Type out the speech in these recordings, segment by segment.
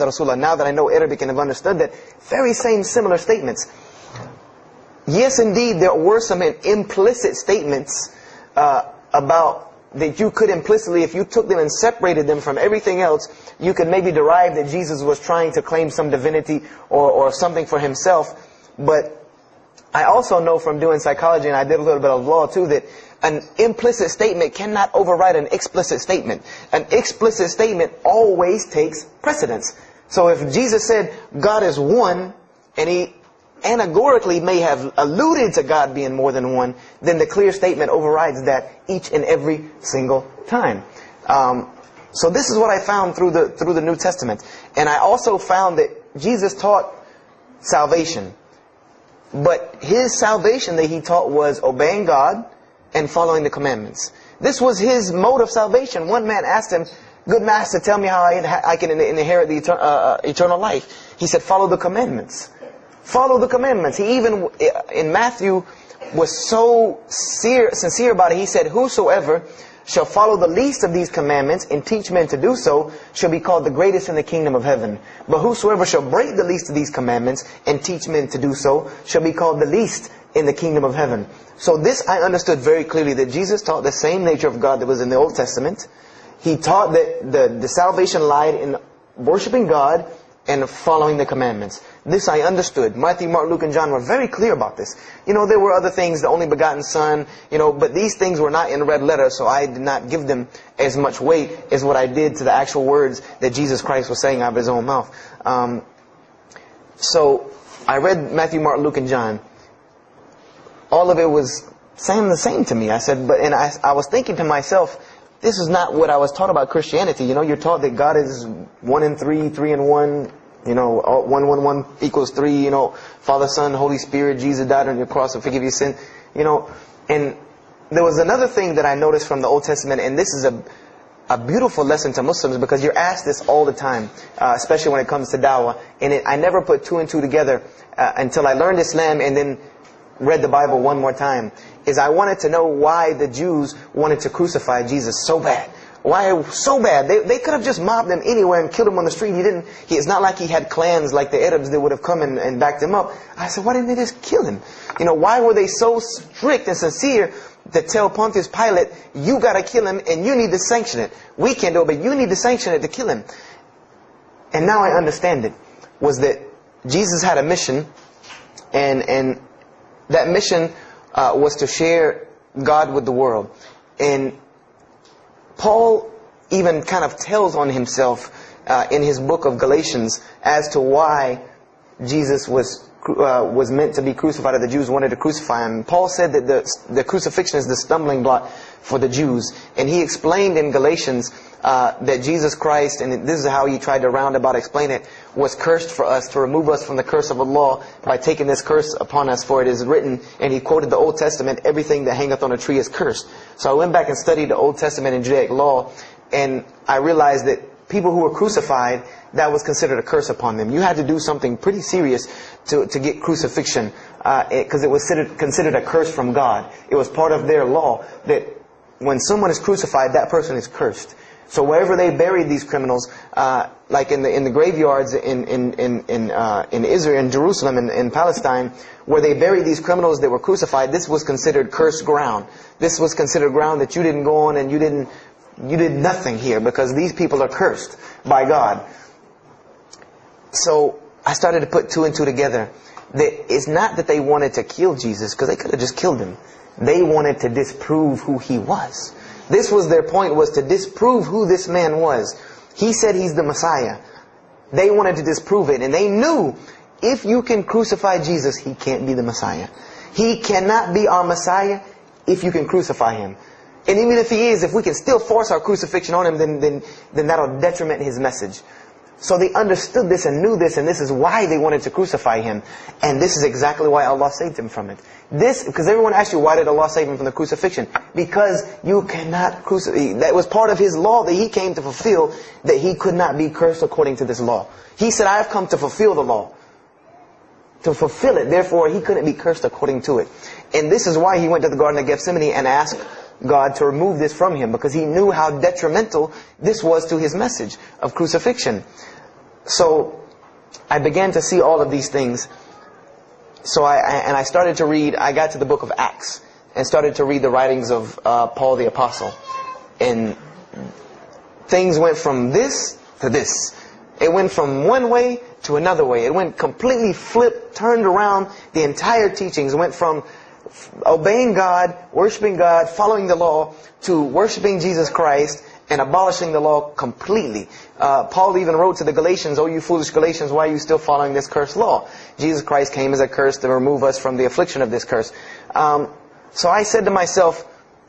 Rasulullah. Now that I know Arabic and have understood that, very same similar statements. Yes, indeed, there were some implicit statements about that you could implicitly, if you took them and separated them from everything else, you could maybe derive that Jesus was trying to claim some divinity or something for himself. But I also know from doing psychology, and I did a little bit of law too, that an implicit statement cannot override an explicit statement. An explicit statement always takes precedence. So if Jesus said God is one, and he anagorically may have alluded to God being more than one, then the clear statement overrides that each and every single time. So this is what I found through the New Testament. And I also found that Jesus taught salvation. But his salvation that he taught was obeying God and following the commandments. This was his mode of salvation. One man asked him, "Good master, tell me how I can inherit the eternal life." He said, "Follow the commandments." Follow the commandments. He even, in Matthew, was so sincere about it. He said, "Whosoever shall follow the least of these commandments and teach men to do so shall be called the greatest in the kingdom of heaven. But whosoever shall break the least of these commandments and teach men to do so shall be called the least in the kingdom of heaven." So this I understood very clearly, that Jesus taught the same nature of God that was in the Old Testament. He taught that the salvation lied in worshiping God and following the commandments. This I understood. Matthew, Mark, Luke, and John were very clear about this. There were other things, the only begotten Son, but these things were not in red letter, so I did not give them as much weight as what I did to the actual words that Jesus Christ was saying out of his own mouth. So I read Matthew, Mark, Luke, and John. All of it was saying the same to me. I said, I was thinking to myself, this is not what I was taught about Christianity. You're taught that God is 1 in 3, 3 in 1. 1 equals 3. Father, Son, Holy Spirit. Jesus died on your cross to forgive your sin. And there was another thing that I noticed from the Old Testament, and this is a beautiful lesson to Muslims, because you're asked this all the time, especially when it comes to da'wah. And I never put 2 and 2 together until I learned Islam and then read the Bible one more time. Is I wanted to know why the Jews wanted to crucify Jesus so bad. Why so bad? They could have just mobbed him anywhere and killed him on the street. It's not like he had clans like the Arabs that would have come and backed him up. I said, why didn't they just kill him? Why were they so strict and sincere to tell Pontius Pilate, you got to kill him and you need to sanction it. We can't do it, but you need to sanction it to kill him. And now I understand it. Was that Jesus had a mission, and that mission was to share God with the world. And Paul even kind of tells on himself in his book of Galatians as to why Jesus was meant to be crucified, or the Jews wanted to crucify him. Paul said that the crucifixion is the stumbling block for the Jews. And he explained in Galatians that Jesus Christ, and this is how he tried to roundabout explain it, was cursed for us, to remove us from the curse of Allah by taking this curse upon us. For it is written, and he quoted the Old Testament, everything that hangeth on a tree is cursed. So I went back and studied the Old Testament and Judaic law, and I realized that people who were crucified, that was considered a curse upon them. You had to do something pretty serious to get crucifixion, because it was considered a curse from God. It was part of their law that when someone is crucified, that person is cursed. So wherever they buried these criminals, like in the graveyards in Israel, in Jerusalem, in Palestine, where they buried these criminals that were crucified, this was considered cursed ground. This was considered ground that you didn't go on, and you did nothing here, because these people are cursed by God. So I started to put 2 and 2 together. That it's not that they wanted to kill Jesus, because they could have just killed him. They wanted to disprove who he was. This was their point, was to disprove who this man was. He said he's the Messiah. They wanted to disprove it. And they knew, if you can crucify Jesus, he can't be the Messiah. He cannot be our Messiah if you can crucify him. And even if he is, if we can still force our crucifixion on him, then that'll detriment his message. So they understood this and knew this, and this is why they wanted to crucify him. And this is exactly why Allah saved him from it. Because everyone asks you, why did Allah save him from the crucifixion? Because you cannot crucify. That was part of his law that he came to fulfill, that he could not be cursed according to this law. He said, I have come to fulfill the law. To fulfill it. Therefore, he couldn't be cursed according to it. And this is why he went to the Garden of Gethsemane and asked God to remove this from him, because he knew how detrimental this was to his message of crucifixion. So I began to see all of these things. So I started to read, I got to the book of Acts and started to read the writings of Paul the Apostle. And things went from this to this. It went from one way to another way. It went completely flipped, turned around. The entire teachings went from obeying God, worshiping God, following the law, to worshiping Jesus Christ and abolishing the law completely. Paul even wrote to the Galatians, "Oh, you foolish Galatians, why are you still following this cursed law? Jesus Christ came as a curse to remove us from the affliction of this curse." So I said to myself,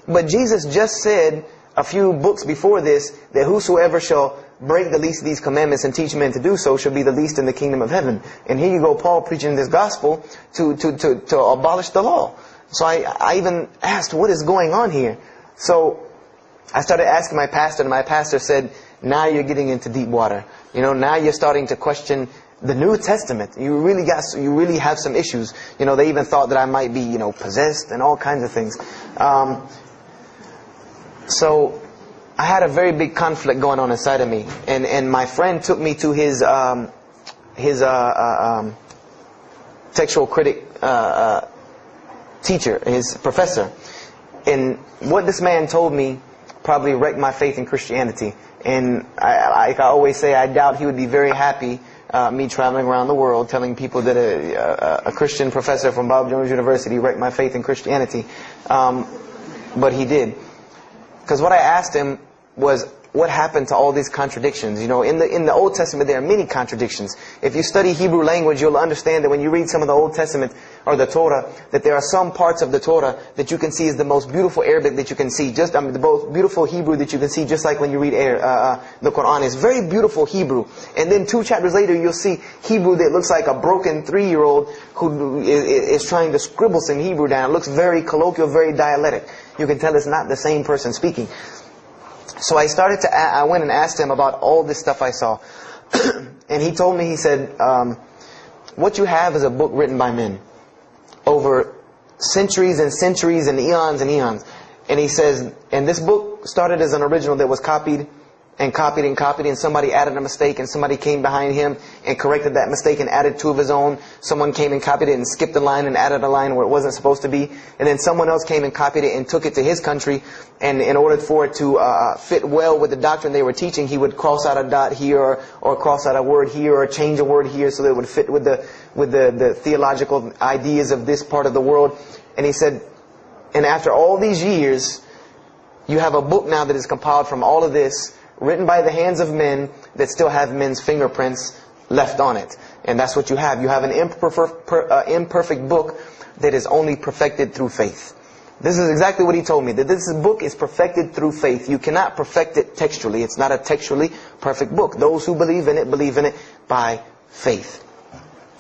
but Jesus just said a few books before this that whosoever shall break the least of these commandments and teach men to do so shall be the least in the kingdom of heaven. And here you go, Paul preaching this gospel to abolish the law. So I even asked, what is going on here? So I started asking my pastor, and my pastor said, now you're getting into deep water. Now you're starting to question the New Testament. You really have some issues. They even thought that I might be, possessed and all kinds of things. So I had a very big conflict going on inside of me, and my friend took me to his textual critic teacher, his professor. And what this man told me probably wrecked my faith in Christianity. And I always say, I doubt he would be very happy me traveling around the world telling people that a Christian professor from Bob Jones University wrecked my faith in Christianity. But he did. Because what I asked him was, what happened to all these contradictions? In the Old Testament there are many contradictions. If you study Hebrew language, you'll understand that when you read some of the Old Testament or the Torah, that there are some parts of the Torah that you can see is the most beautiful Arabic that you can see. The most beautiful Hebrew that you can see, just like when you read the Quran. It's very beautiful Hebrew. And then 2 chapters later, you'll see Hebrew that looks like a broken 3-year-old who is trying to scribble some Hebrew down. It looks very colloquial, very dialectic. You can tell it's not the same person speaking. So I went and asked him about all this stuff I saw. And he told me, he said, what you have is a book written by men over centuries and centuries and eons and eons. And he says, and this book started as an original that was copied and copied and copied, and somebody added a mistake, and somebody came behind him and corrected that mistake and added 2 of his own. Someone came and copied it and skipped a line and added a line where it wasn't supposed to be. And then someone else came and copied it and took it to his country, and in order for it to fit well with the doctrine they were teaching, he would cross out a dot here or cross out a word here or change a word here so that it would fit with the theological ideas of this part of the world. And he said, and after all these years, you have a book now that is compiled from all of this, written by the hands of men that still have men's fingerprints left on it. And that's what you have. You have an imperfect book that is only perfected through faith. This is exactly what he told me, that this book is perfected through faith. You cannot perfect it textually. It's not a textually perfect book. Those who believe in it by faith.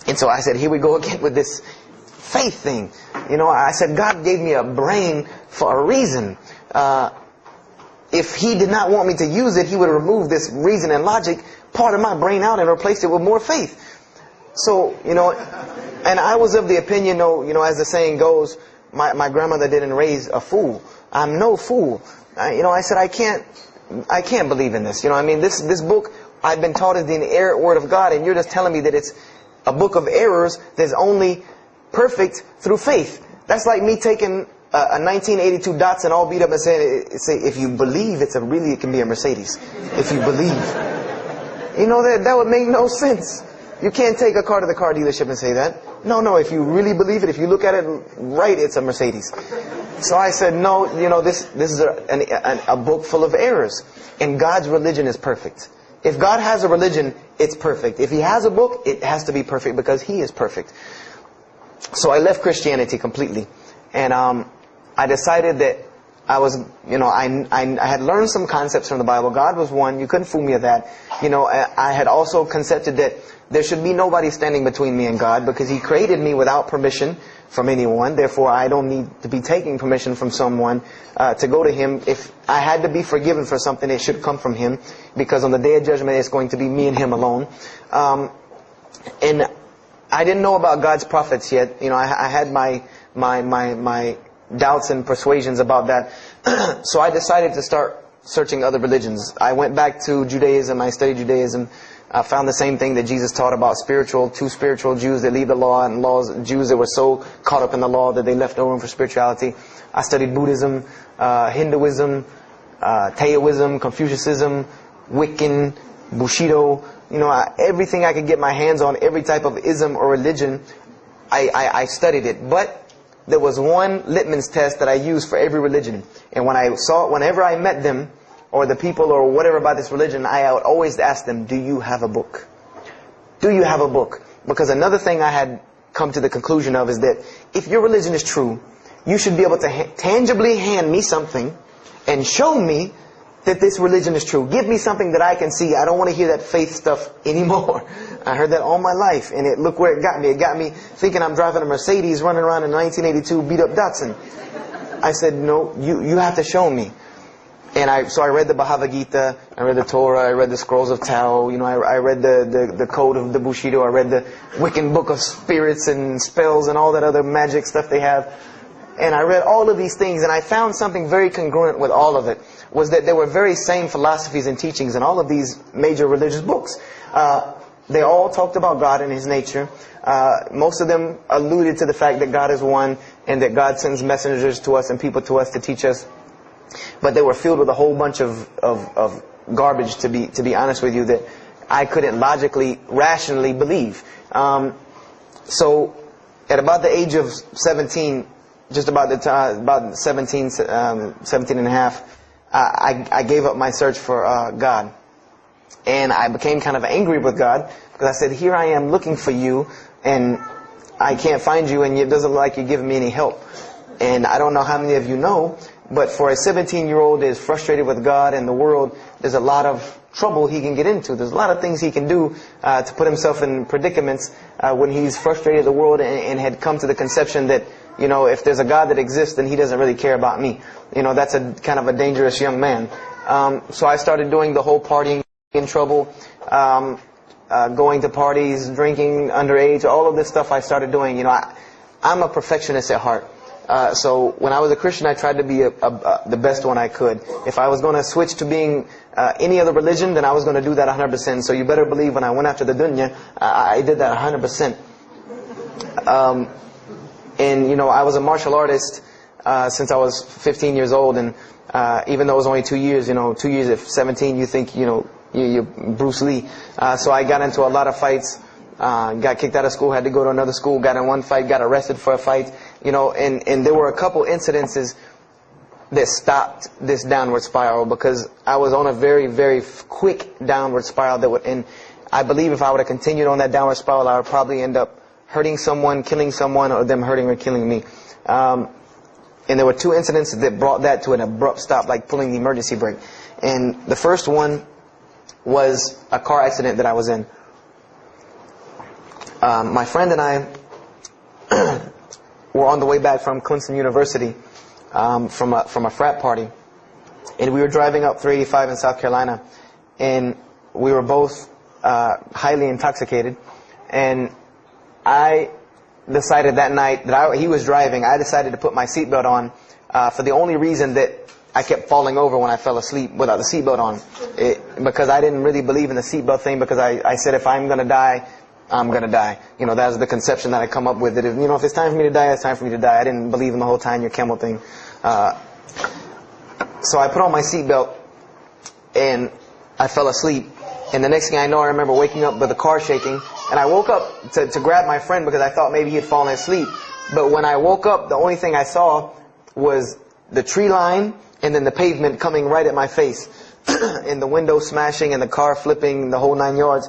And so I said, here we go again with this faith thing. I said, God gave me a brain for a reason. If He did not want me to use it, He would remove this reason and logic part of my brain out and replace it with more faith. So, and I was of the opinion, as the saying goes, my grandmother didn't raise a fool. I'm no fool. I said, I can't believe in this. This book, I've been taught is the inerrant word of God, and you're just telling me that it's a book of errors that's only perfect through faith. That's like me taking a 1982 Datsun all beat up and saying, if you believe, it can be a Mercedes. If you believe. That would make no sense. You can't take a car to the car dealership and say that. No, if you really believe it, if you look at it right, it's a Mercedes. So I said, no, this is a book full of errors. And God's religion is perfect. If God has a religion, it's perfect. If He has a book, it has to be perfect because He is perfect. So I left Christianity completely. And I decided that I had learned some concepts from the Bible. God was one. You couldn't fool me of that. I had also concepted that there should be nobody standing between me and God because He created me without permission from anyone. Therefore, I don't need to be taking permission from someone to go to Him. If I had to be forgiven for something, it should come from Him, because on the day of judgment, it's going to be me and Him alone. And I didn't know about God's prophets yet. I had my doubts and persuasions about that. So I decided to start searching other religions. I went back to Judaism. I studied Judaism. I found the same thing that Jesus taught about two spiritual Jews that leave the law, and Jews that were so caught up in the law that they left no room for spirituality. I studied Buddhism, Hinduism, Taoism, Confucianism, Wiccan, Bushido. Everything I could get my hands on, every type of ism or religion, I studied it. But there was one litmus test that I used for every religion. And whenever I met them, or the people or whatever about this religion, I would always ask them, do you have a book? Do you have a book? Because another thing I had come to the conclusion of is that if your religion is true, you should be able to tangibly hand me something and show me that this religion is true. Give me something that I can see. I don't want to hear that faith stuff anymore. I heard that all my life, and look where it got me. It got me thinking I'm driving a Mercedes running around in 1982 beat up Datsun. I said, no, you have to show me. And so I read the Bhagavad Gita, I read the Torah, I read the Scrolls of Tao, I read the Code of the Bushido, I read the Wiccan Book of Spirits and Spells and all that other magic stuff they have. And I read all of these things, and I found something very congruent with all of it, was that there were very same philosophies and teachings in all of these major religious books. They all talked about God and His nature. Most of them alluded to the fact that God is one, and that God sends messengers to us and people to us to teach us. But they were filled with a whole bunch of garbage, to be honest with you, that I couldn't logically, rationally believe. So at about the age of 17, just about the time, about 17 and a half, I gave up my search for God. And I became kind of angry with God, because I said, here I am looking for you, and I can't find you, and it doesn't look like you're giving me any help. And I don't know how many of you know, but for a 17-year-old that is frustrated with God and the world, there's a lot of trouble he can get into. There's a lot of things he can do to put himself in predicaments when he's frustrated with the world and had come to the conception that, if there's a God that exists, then He doesn't really care about me. That's a kind of a dangerous young man. So I started doing the whole partying in trouble, going to parties, drinking underage, all of this stuff I started doing. I'm a perfectionist at heart. So when I was a Christian, I tried to be the best one I could. If I was going to switch to being any other religion, then I was going to do that 100%. So you better believe when I went after the dunya, I did that 100%. And I was a martial artist since I was 15 years old. And even though it was only 2 years, 2 years at 17, you think, you're Bruce Lee. So I got into a lot of fights. Got kicked out of school, had to go to another school, got in one fight, got arrested for a fight, and there were a couple incidences that stopped this downward spiral, because I was on a very, very quick downward spiral and I believe if I would have continued on that downward spiral, I would probably end up hurting someone, killing someone, or them hurting or killing me. And there were two incidents that brought that to an abrupt stop, like pulling the emergency brake. And the first one was a car accident that I was in. My friend and I were on the way back from Clemson University from a frat party, and we were driving up 385 in South Carolina, and we were both highly intoxicated. And I decided that night that he was driving, I decided to put my seatbelt on for the only reason that I kept falling over when I fell asleep without the seatbelt on, because I didn't really believe in the seatbelt thing, because I said if I'm going to die, I'm going to die. That was the conception that I come up with. That if it's time for me to die, it's time for me to die. I didn't believe in the whole tying your camel thing. So I put on my seatbelt and I fell asleep. And the next thing I know, I remember waking up with the car shaking. And I woke up to grab my friend because I thought maybe he had fallen asleep. But when I woke up, the only thing I saw was the tree line and then the pavement coming right at my face. And the window smashing and the car flipping, the whole 9 yards.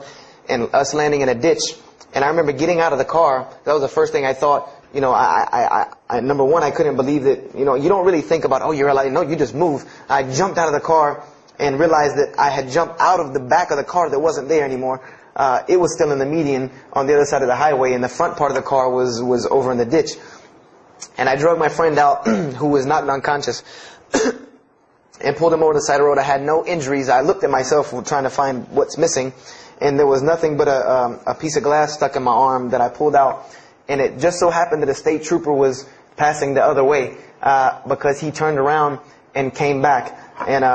And us landing in a ditch. And I remember getting out of the car. That was the first thing I thought. Number one, I couldn't believe that, you don't really think about, oh, you're alive. No, you just move. I jumped out of the car and realized that I had jumped out of the back of the car that wasn't there anymore. It was still in the median on the other side of the highway, and the front part of the car was over in the ditch. And I drug my friend out, who was knocked unconscious, and pulled him over the side of the road. I had no injuries. I looked at myself trying to find what's missing. And there was nothing but a piece of glass stuck in my arm that I pulled out. And it just so happened that a state trooper was passing the other way because he turned around and came back. And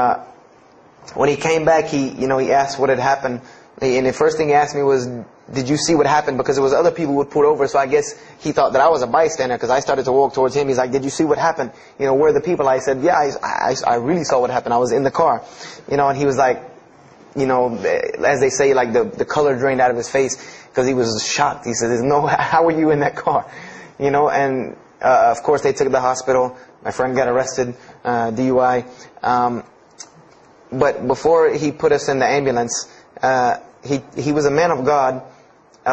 when he came back, he asked what had happened. And the first thing he asked me was, did you see what happened? Because there was other people who would pull over, so I guess he thought that I was a bystander, because I started to walk towards him. He's like, did you see what happened? You know, where are the people? I said, yeah, I really saw what happened. I was in the car. You know, and he was like, you know, as they say, like the color drained out of his face, because he was shocked. He said, there's no, how were you in that car? You know, and of course they took him to the hospital. My friend got arrested, DUI. But before he put us in the ambulance, he was a man of God,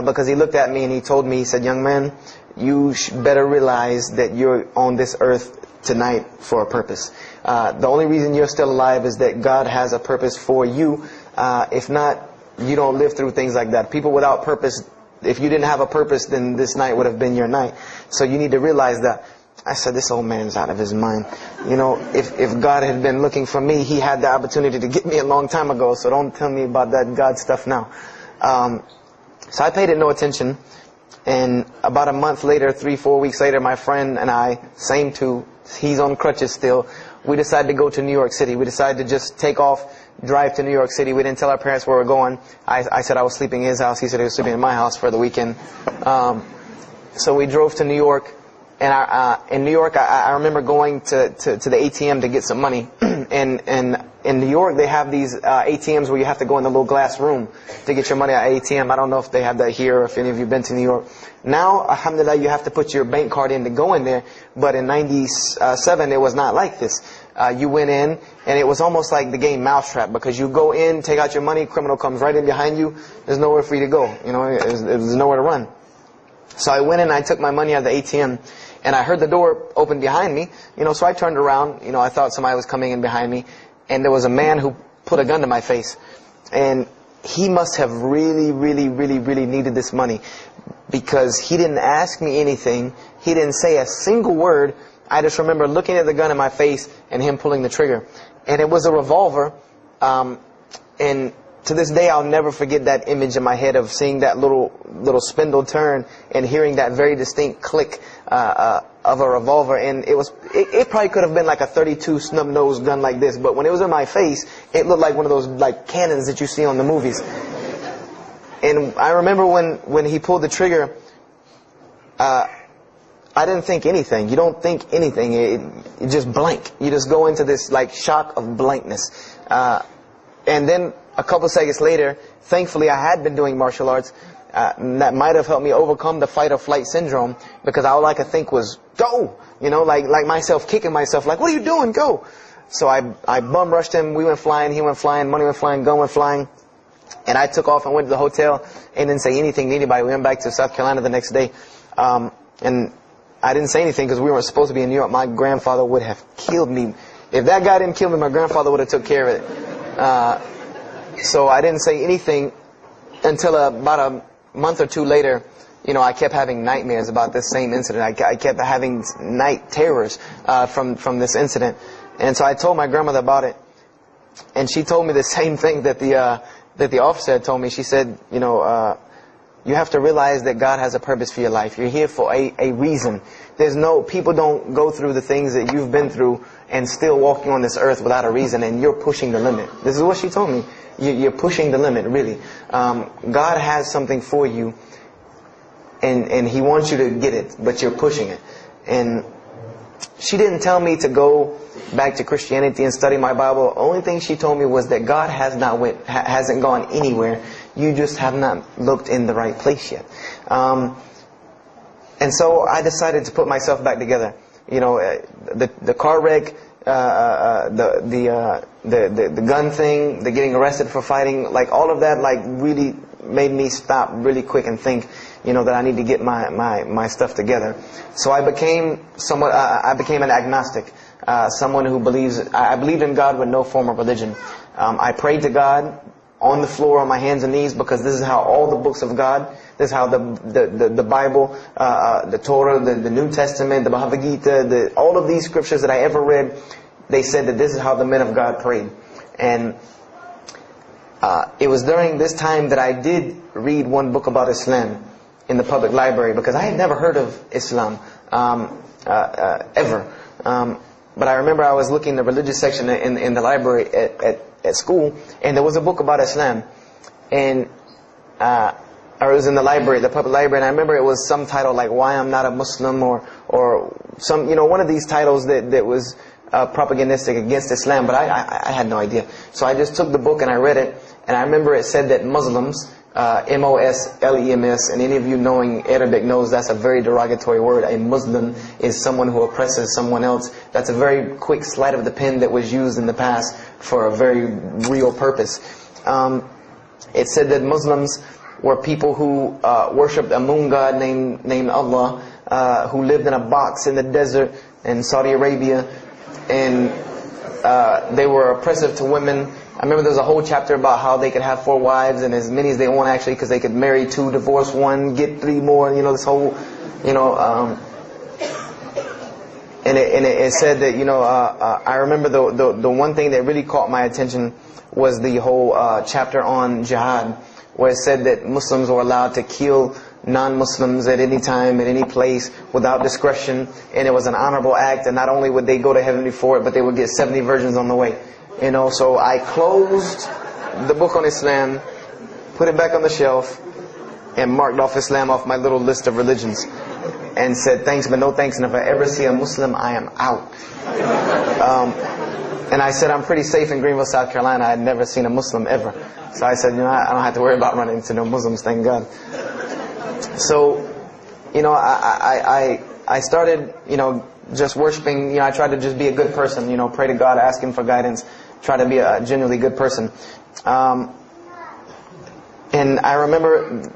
because he looked at me and he told me, he said, young man, you better realize that you're on this earth tonight for a purpose. The only reason you're still alive is that God has a purpose for you. If not, you don't live through things like that. People without purpose, if you didn't have a purpose, then this night would have been your night. So you need to realize that. I said, this old man's out of his mind. You know, if God had been looking for me, he had the opportunity to get me a long time ago. So don't tell me about that God stuff now. So I paid it no attention. And about a month later, 3-4 weeks later, my friend and I, same two, he's on crutches still, we decided to go to New York City. We decided to just take off, drive to New York City. We didn't tell our parents where we were going. I said I was sleeping in his house. He said he was sleeping in my house for the weekend. So we drove to New York. And in New York, I remember going to the ATM to get some money. And in New York, they have these ATMs where you have to go in the little glass room to get your money at ATM. I don't know if they have that here or if any of you have been to New York. Now, alhamdulillah, you have to put your bank card in to go in there. But in 97, it was not like this. You went in, and it was almost like the game Mousetrap, because you go in, take out your money, criminal comes right in behind you. There's nowhere for you to go. You know, there's nowhere to run. So I went in, I took my money out of the ATM. And I heard the door open behind me, you know, so I turned around, you know, I thought somebody was coming in behind me, and there was a man who put a gun to my face. And he must have really needed this money, because he didn't ask me anything. He didn't say a single word. I just remember looking at the gun in my face and him pulling the trigger. And it was a revolver, and to this day, I'll never forget that image in my head of seeing that little spindle turn and hearing that very distinct click of a revolver. And it probably could have been like a .32 snub-nosed gun like this, but when it was in my face, it looked like one of those like cannons that you see on the movies. And I remember when he pulled the trigger, I didn't think anything. You don't think anything. It just blank. You just go into this like shock of blankness. And then a couple seconds later, thankfully I had been doing martial arts. That might have helped me overcome the fight or flight syndrome, because all I could think was, go! You know, like myself kicking myself, like, what are you doing? Go! So I bum rushed him. We went flying, he went flying, money went flying, gun went flying. And I took off and went to the hotel and didn't say anything to anybody. We went back to South Carolina the next day. And I didn't say anything because we weren't supposed to be in New York. My grandfather would have killed me. If that guy didn't kill me, my grandfather would have took care of it. So I didn't say anything until about a month or two later. You know, I kept having nightmares about this same incident. I kept having night terrors from this incident. And so I told my grandmother about it. And she told me the same thing that the officer had told me. She said, you know, you have to realize that God has a purpose for your life. You're here for a reason. People don't go through the things that you've been through and still walking on this earth without a reason, and you're pushing the limit. This is what she told me. You're pushing the limit, really. God has something for you, and He wants you to get it, but you're pushing it. And she didn't tell me to go back to Christianity and study my Bible. The only thing she told me was that God hasn't gone anywhere. You just have not looked in the right place yet. And so I decided to put myself back together. You know, the car wreck, the gun thing, the getting arrested for fighting, like all of that, like really made me stop really quick and think, you know, that I need to get my stuff together. So I became an agnostic, someone who I believed in God with no form of religion. I prayed to God on the floor on my hands and knees, because this is how all the books of God, this is how the Bible, the Torah, the New Testament, the Bhagavad Gita, all of these scriptures that I ever read, they said that this is how the men of God prayed. And it was during this time that I did read one book about Islam in the public library, because I had never heard of Islam ever. But I remember I was looking in the religious section in the library at school, and there was a book about Islam. and or it was in the library, the public library, and I remember it was some title like "Why I'm Not a Muslim" or some, one of these titles that was propagandistic against Islam, but I had no idea. So I just took the book and I read it, and I remember it said that Muslims, M-O-S-L-E-M-S, and any of you knowing Arabic knows that's a very derogatory word. A Muslim is someone who oppresses someone else. That's a very quick sleight of the pen that was used in the past for a very real purpose. It said that Muslims were people who worshipped a moon god named Allah, who lived in a box in the desert in Saudi Arabia, and they were oppressive to women. I remember there was a whole chapter about how they could have 4 wives and as many as they want, actually, because they could marry 2, divorce 1, get 3 more. This whole, and it said that I remember the one thing that really caught my attention was the whole chapter on jihad, where it said that Muslims were allowed to kill non-Muslims at any time, at any place, without discretion, and it was an honorable act, and not only would they go to heaven before it, but they would get 70 virgins on the way. So I closed the book on Islam, put it back on the shelf, and marked off Islam off my little list of religions, and said thanks but no thanks, and if I ever see a Muslim, I am out. And I said I'm pretty safe in Greenville, South Carolina. I had never seen a Muslim ever. So I said, I don't have to worry about running into no Muslims, thank God. So, I started, just worshiping. I tried to just be a good person, pray to God, ask Him for guidance, try to be a genuinely good person. And I remember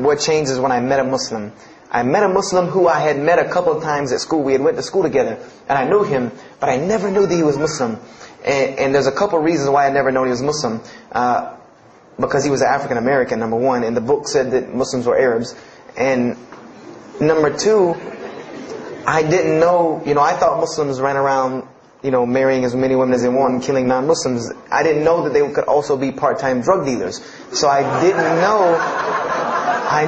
what changed is when I met a Muslim. I met a Muslim who I had met a couple of times at school. We had went to school together, and I knew him, but I never knew that he was Muslim. And there's a couple of reasons why I never known he was Muslim. Because he was African American, number one, and the book said that Muslims were Arabs. And number two, I didn't know, I thought Muslims ran around, marrying as many women as they want and killing non-Muslims. I didn't know that they could also be part-time drug dealers. So I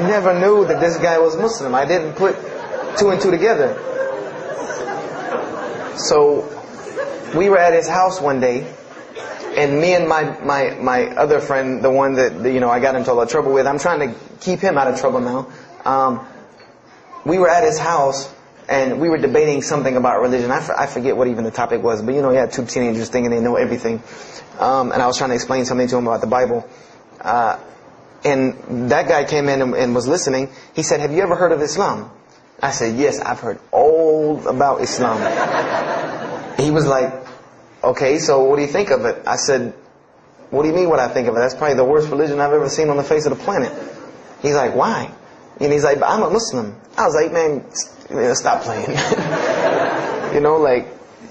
never knew that this guy was Muslim. I didn't put 2 and 2 together. So we were at his house one day, and me and my other friend, the one that I got into a lot of trouble with, I'm trying to keep him out of trouble now. We were at his house, and we were debating something about religion. I forget what even the topic was, but you had 2 teenagers thinking they know everything. And I was trying to explain something to him about the Bible. And that guy came in and was listening. He said, "Have you ever heard of Islam?" I said, "Yes, I've heard all about Islam." He was like, "Okay, so what do you think of it?" I said, "What do you mean what I think of it? That's probably the worst religion I've ever seen on the face of the planet." He's like, "Why?" And he's like, "But I'm a Muslim." I was like, "Man, stop playing."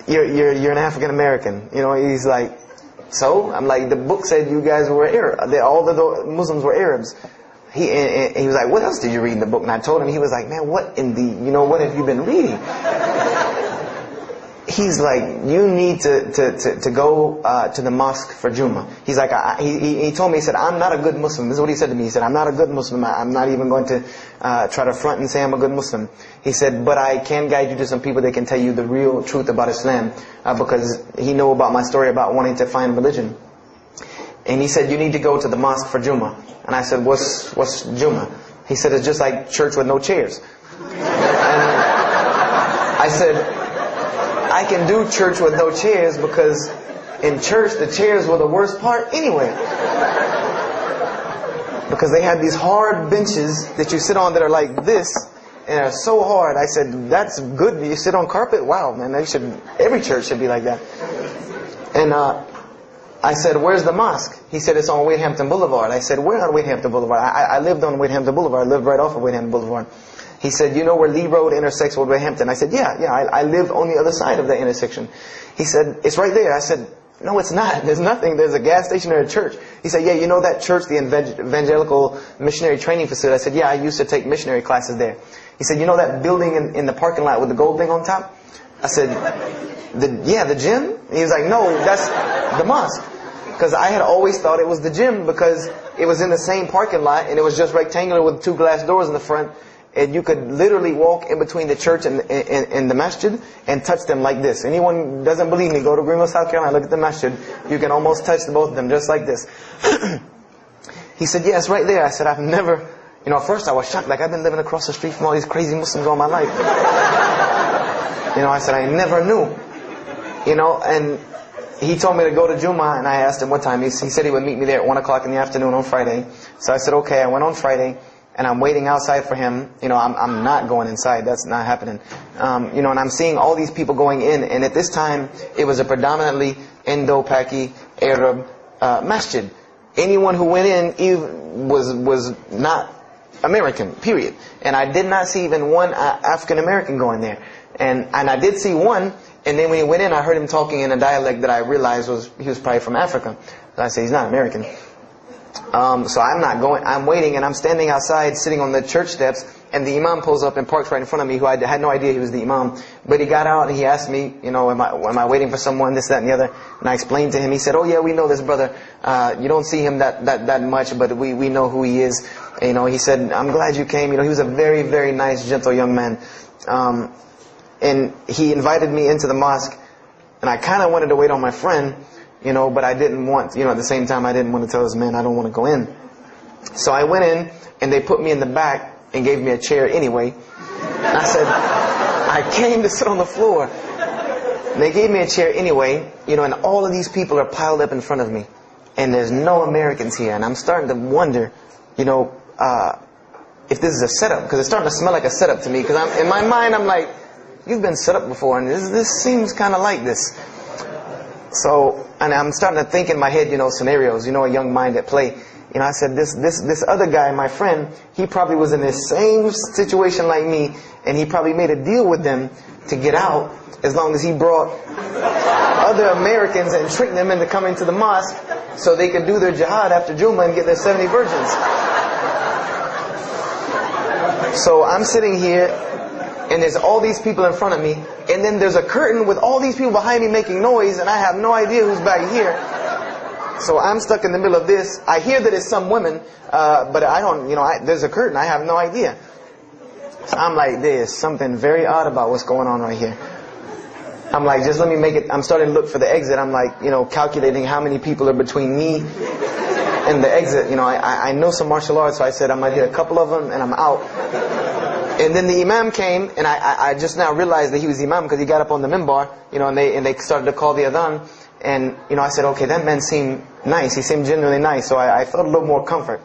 You're an African American. He's like, "So?" I'm like, "The book said you guys were Arab. All the Muslims were Arabs." He was like, "What else did you read in the book?" And I told him. He was like, "Man, what in the, what have you been reading?" He's like, "You need to go to the mosque for Jummah." He's like, he told me, he said, "I'm not a good Muslim." This is what he said to me. He said, "I'm not a good Muslim. I'm not even going to try to front and say I'm a good Muslim." He said, "But I can guide you to some people that can tell you the real truth about Islam," because he knew about my story about wanting to find religion. And he said, "You need to go to the mosque for Jummah." And I said, What's Jummah?" He said, "It's just like church with no chairs." And I said, "I can do church with no chairs because in church the chairs were the worst part anyway. Because they had these hard benches that you sit on that are like this, and are so hard." I said, "That's good. You sit on carpet? Wow, man, every church should be like that." And I said, "Where's the mosque?" He said, "It's on Wade-Hampton Boulevard." I said, "Where on Wade-Hampton Boulevard?" I lived on Wade-Hampton Boulevard. I lived right off of Wade-Hampton Boulevard. He said, "You know where Lee Road intersects with Wade-Hampton?" I said, Yeah, I live on the other side of the intersection." He said, "It's right there." I said, "No, it's not. There's nothing. There's a gas station or a church." He said, "Yeah, you know that church, the Evangelical Missionary Training Facility?" I said, "Yeah, I used to take missionary classes there." He said, "You know that building in the parking lot with the gold thing on top?" I said, the gym?" He was like, "No, that's the mosque." Because I had always thought it was the gym because it was in the same parking lot and it was just rectangular with 2 glass doors in the front. And you could literally walk in between the church and the masjid and touch them like this. Anyone doesn't believe me, go to Greenville, South Carolina, look at the masjid. You can almost touch both of them just like this. He said, yeah, it's right there. I said, I've never, at first I was shocked. Like, I've been living across the street from all these crazy Muslims all my life. I said, I never knew. And he told me to go to Jummah, and I asked him what time. He said he would meet me there at 1 o'clock in the afternoon on Friday. So I said, okay. I went on Friday, and I'm waiting outside for him. I'm not going inside. That's not happening. And I'm seeing all these people going in. And at this time, it was a predominantly Indo-Paki Arab masjid. Anyone who went in was not American, period. And I did not see even one African American going there. And I did see one. And then when he went in, I heard him talking in a dialect that I realized he was probably from Africa. So I said, he's not American. So I'm not going. I'm waiting, and I'm standing outside, sitting on the church steps, and the imam pulls up and parks right in front of me, who I had no idea he was the imam. But he got out and he asked me, am I waiting for someone, this, that, and the other? And I explained to him. He said, oh yeah, we know this brother. You don't see him that much, but we know who he is. He said, I'm glad you came. He was a very, very nice, gentle young man. And he invited me into the mosque, and I kind of wanted to wait on my friend, but I didn't want, at the same time I didn't want to tell this man I don't want to go in. So I went in, and they put me in the back and gave me a chair anyway. And I said, I came to sit on the floor. And they gave me a chair anyway, and all of these people are piled up in front of me. And there's no Americans here, and I'm starting to wonder, if this is a setup, because it's starting to smell like a setup to me, because in my mind I'm like, you've been set up before, and this seems kind of like this. So, and I'm starting to think in my head, scenarios, a young mind at play. I said, this other guy, my friend, he probably was in the same situation like me, and he probably made a deal with them to get out, as long as he brought other Americans and tricked them into coming to the mosque, so they could do their jihad after Jummah and get their 70 virgins. So I'm sitting here, and there's all these people in front of me, and then there's a curtain with all these people behind me making noise, and I have no idea who's back here. So I'm stuck in the middle of this. I hear that it's some women, but I don't, there's a curtain. I have no idea. So I'm like, there's something very odd about what's going on right here. I'm like, just let me make it. I'm starting to look for the exit. I'm like, calculating how many people are between me and the exit. I know some martial arts, so I said I might hit a couple of them, and I'm out. And then the imam came, and I just now realized that he was the imam because he got up on the minbar, and they started to call the adhan. And, I said, okay, that man seemed nice. He seemed genuinely nice. So I felt a little more comfort.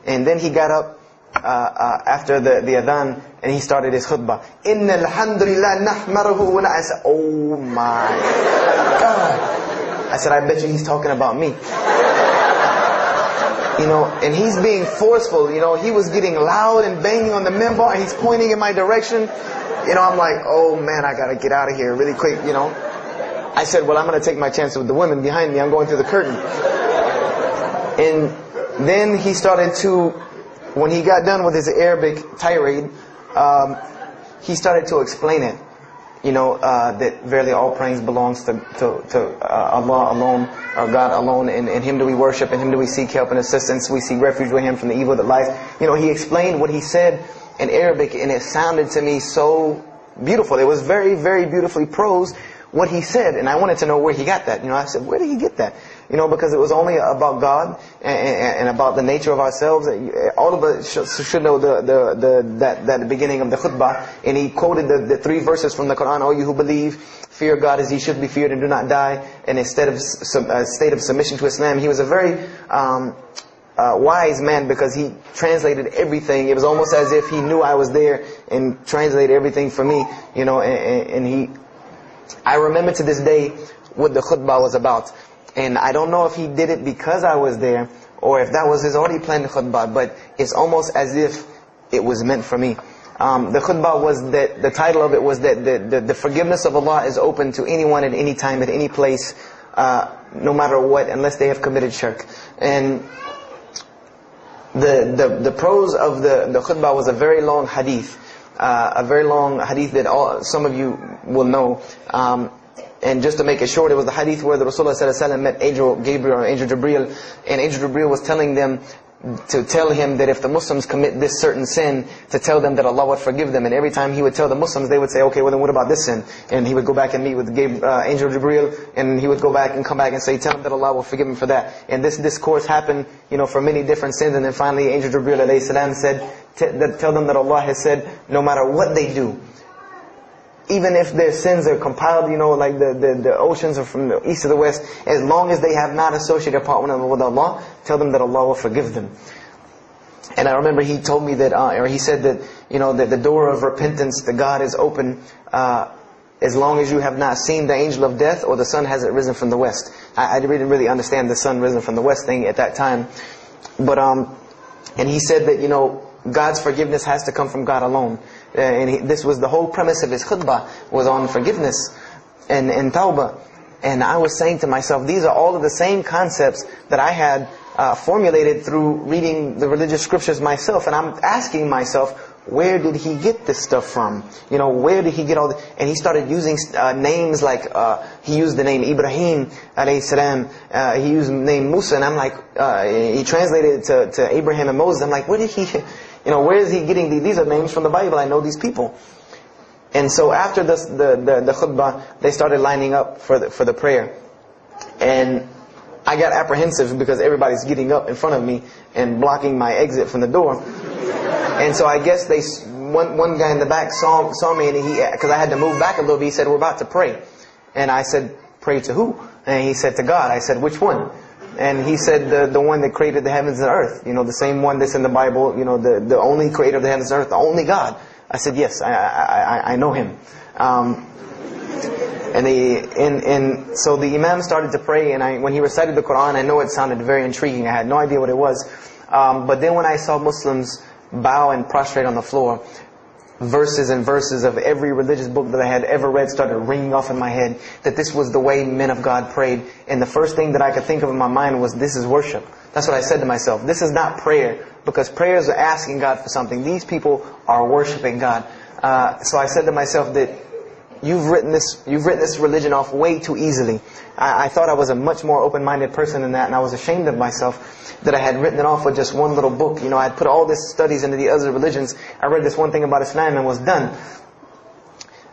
And then he got up after the adhan, and he started his khutbah. Inna alhamdulillah nahmaruhu wa I said, oh my God. I said, I bet you he's talking about me. And he's being forceful. He was getting loud and banging on the minbar, and he's pointing in my direction. I'm like, oh man, I gotta get out of here really quick, I said, well, I'm going to take my chance with the women behind me. I'm going through the curtain. And then he started to, when he got done with his Arabic tirade, he started to explain it. That verily all praise belongs to Allah alone, or God alone, and Him do we worship, and Him do we seek help and assistance. We seek refuge with Him from the evil that lies. He explained what he said in Arabic, and it sounded to me so beautiful. It was very, very beautifully prosed, what he said, and I wanted to know where he got that. I said, where did he get that? Because it was only about God and about the nature of ourselves. All of us should know that beginning of the khutbah. And he quoted the 3 verses from the Quran. O you who believe, fear God as He should be feared and do not die. And instead of a state of submission to Islam, he was a very wise man, because he translated everything. It was almost as if he knew I was there and translated everything for me. I remember to this day what the khutbah was about. And I don't know if he did it because I was there, or if that was his already planned khutbah, but it's almost as if it was meant for me. The khutbah was that, the title of it was that the forgiveness of Allah is open to anyone at any time, at any place, no matter what, unless they have committed shirk. And the prose of the khutbah was a very long hadith. A very long hadith that some of you will know. And just to make it short, it was the hadith where the Rasulullah ﷺ met Angel Gabriel or Angel Jibreel, and Angel Jibreel was telling them to tell him that if the Muslims commit this certain sin, to tell them that Allah would forgive them. And every time he would tell the Muslims, they would say, okay, well then what about this sin? And he would go back and meet with Angel Jibreel, and he would go back and come back and say, tell them that Allah will forgive him for that. And this discourse happened, for many different sins. And then finally Angel Jibreel alayhi salam said, tell them that Allah has said, no matter what they do, even if their sins are compiled, like the oceans are from the east to the west, as long as they have not associated a partner with Allah, tell them that Allah will forgive them. And I remember he told me that, or he said that, that the door of repentance to God is open, as long as you have not seen the angel of death or the sun hasn't risen from the west. I didn't really understand the sun risen from the west thing at that time. But, and he said that, God's forgiveness has to come from God alone. And this was the whole premise of his khutbah, was on forgiveness and tawbah. And I was saying to myself, these are all of the same concepts that I had formulated through reading the religious scriptures myself. And I'm asking myself, where did he get this stuff from? Where did he get all this? And he started using names like, he used the name Ibrahim alayhi salam, he used the name Musa, and I'm like, he translated it to Abraham and Moses. I'm like, where did he, where is he getting these? These are names from the Bible. I know these people. And so after the khutbah, they started lining up for the prayer. And I got apprehensive because everybody's getting up in front of me and blocking my exit from the door. And so I guess one guy in the back saw me, and because I had to move back a little bit, he said, we're about to pray. And I said, pray to who? And he said, to God. I said, which one? And he said, the one that created the heavens and earth. The same one that's in the Bible, the only creator of the heavens and earth, the only God. I said, yes, I know him. And so the Imam started to pray, and when he recited the Quran, I know it sounded very intriguing. I had no idea what it was. But then when I saw Muslims bow and prostrate on the floor, verses and verses of every religious book that I had ever read started ringing off in my head, that this was the way men of God prayed. And the first thing that I could think of in my mind was, this is worship. That's what I said to myself. This is not prayer, because prayers are asking God for something. These people are worshiping God. So I said to myself that you've written this religion off way too easily. I thought I was a much more open-minded person than that, and I was ashamed of myself that I had written it off with just one little book. I had put all this studies into the other religions. I read this one thing about Islam and was done.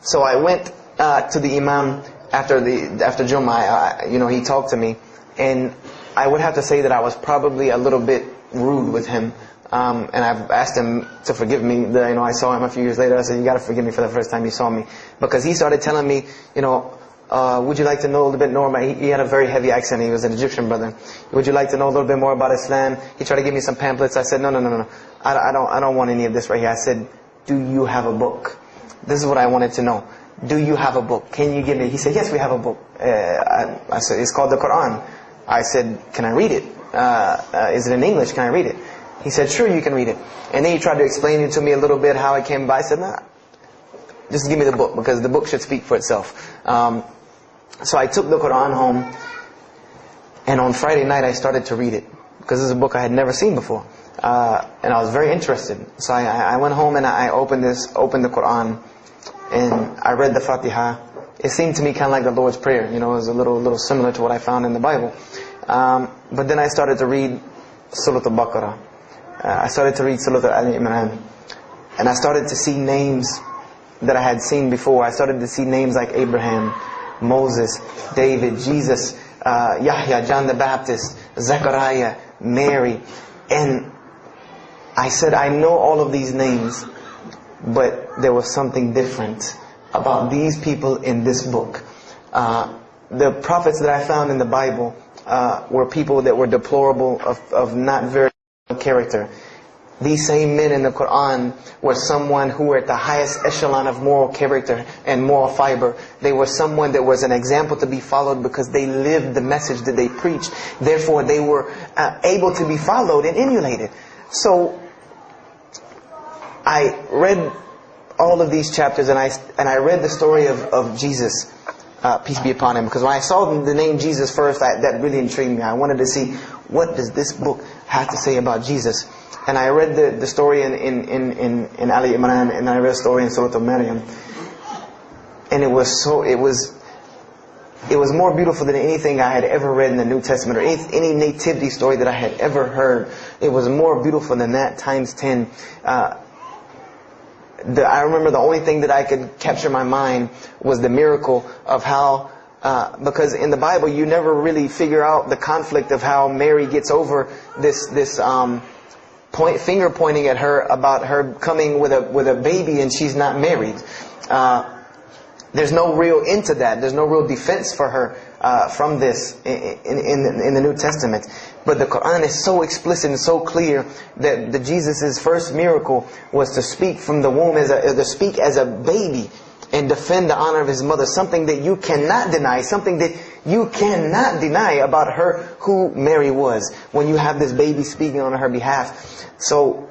So I went to the Imam after Jummah. He talked to me, and I would have to say that I was probably a little bit rude with him. And I've asked him to forgive me. I saw him a few years later. I said, you got to forgive me for the first time you saw me, because he started telling me, would you like to know a little bit more about? He had a very heavy accent. He was an Egyptian brother. Would you like to know a little bit more about Islam? He tried to give me some pamphlets. I said, no. I don't want any of this right here. I said, do you have a book? This is what I wanted to know. Do you have a book? Can you give me? He said, yes, we have a book. I said, it's called the Quran. I said, can I read it? Is it in English? Can I read it? He said, sure, you can read it. And then he tried to explain it to me a little bit, how it came by. I said, nah, just give me the book, because the book should speak for itself. So I took the Quran home, and on Friday night I started to read it, because this is a book I had never seen before. And I was very interested. So I went home and I opened the Quran, and I read the Fatiha. It seemed to me kind of like the Lord's Prayer. It was a little similar to what I found in the Bible. But then I started to read Surah Al-Baqarah. I started to read Surah Al-Imran. And I started to see names that I had seen before. I started to see names like Abraham, Moses, David, Jesus, Yahya, John the Baptist, Zechariah, Mary. And I said, I know all of these names, but there was something different about these people in this book. The prophets that I found in the Bible were people that were deplorable, of not very good character. These same men in the Quran were someone who were at the highest echelon of moral character and moral fiber. They were someone that was an example to be followed, because they lived the message that they preached. Therefore, they were able to be followed and emulated. So I read all of these chapters, and I read the story of Jesus, peace be upon him, because when I saw the name Jesus first, that really intrigued me. I wanted to see, what does this book have to say about Jesus? And I read the story in Ali Imran, and I read the story in Surah Al-Maryam. And it was It was more beautiful than anything I had ever read in the New Testament or any nativity story that I had ever heard. It was more beautiful than that times 10. I remember the only thing that I could capture in my mind was the miracle of how, because in the Bible you never really figure out the conflict of how Mary gets over this finger pointing at her about her coming with a baby and she's not married. There's no real end to that. There's no real defense for her from this in the New Testament. But the Quran is so explicit and so clear that Jesus' first miracle was to speak from the womb, to speak as a baby and defend the honor of his mother. Something that you cannot deny. Something that you cannot deny about her, who Mary was, when you have this baby speaking on her behalf. So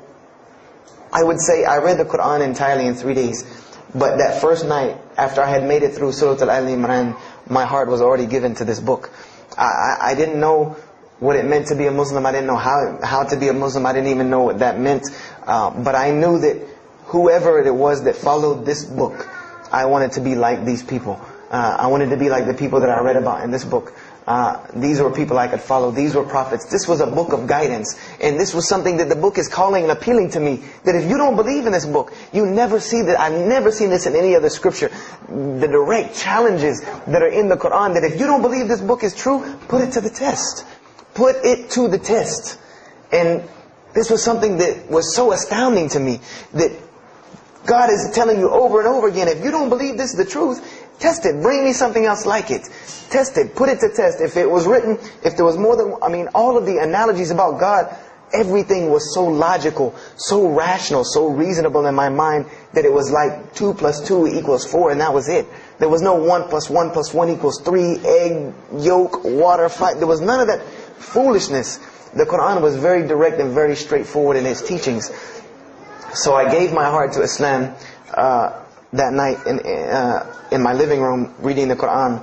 I would say I read the Quran entirely in 3 days. But that first night, after I had made it through Surah Al-Imran, my heart was already given to this book. I didn't know what it meant to be a Muslim. I didn't know how to be a Muslim. I didn't even know what that meant. But I knew that whoever it was that followed this book, I wanted to be like these people. I wanted to be like the people that I read about in this book. These were people I could follow. These were prophets. This was a book of guidance. And this was something that the book is calling and appealing to me. That if you don't believe in this book, you never see that. I've never seen this in any other scripture. The direct challenges that are in the Quran, that if you don't believe this book is true, put it to the test. Put it to the test. And this was something that was so astounding to me, that God is telling you over and over again, if you don't believe this is the truth, test it. Bring me something else like it. Test it. Put it to test. If it was written, if there was more than, all of the analogies about God, everything was so logical, so rational, so reasonable in my mind that it was like 2 + 2 = 4, and that was it. There was no 1 + 1 + 1 = 3, egg, yolk, water, fire. There was none of that foolishness. The Quran was very direct and very straightforward in its teachings. So I gave my heart to Islam that night in my living room, reading the Quran,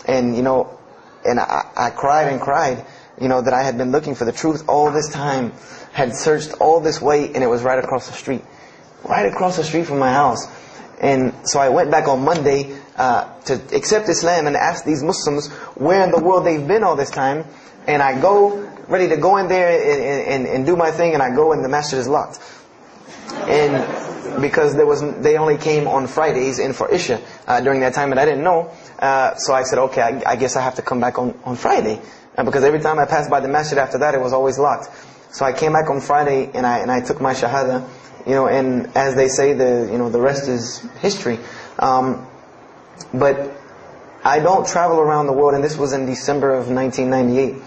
and I cried and cried, that I had been looking for the truth all this time, had searched all this way, and it was right across the street from my house. And so I went back on Monday to accept Islam and ask these Muslims where in the world they've been all this time, and I go ready to go in there and do my thing, and I go and the masjid is locked. And because they only came on Fridays in for Isha during that time, and I didn't know. So I said, okay, I guess I have to come back on Friday, because every time I passed by the masjid after that, it was always locked. So I came back on Friday and I took my shahada, and as they say, the rest is history. But I don't travel around the world, and this was in December of 1998.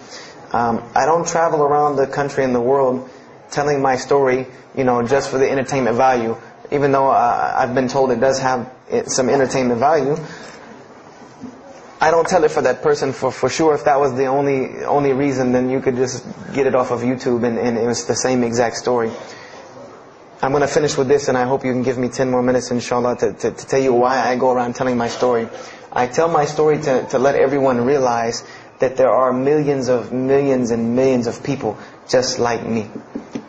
I don't travel around the country and the world telling my story, just for the entertainment value. Even though I've been told it does have some entertainment value, I don't tell it for that person for sure. If that was the only reason, then you could just get it off of YouTube and it was the same exact story. I'm going to finish with this, and I hope you can give me 10 more minutes, inshallah, to tell you why I go around telling my story. I tell my story to let everyone realize that there are millions and millions of people just like me.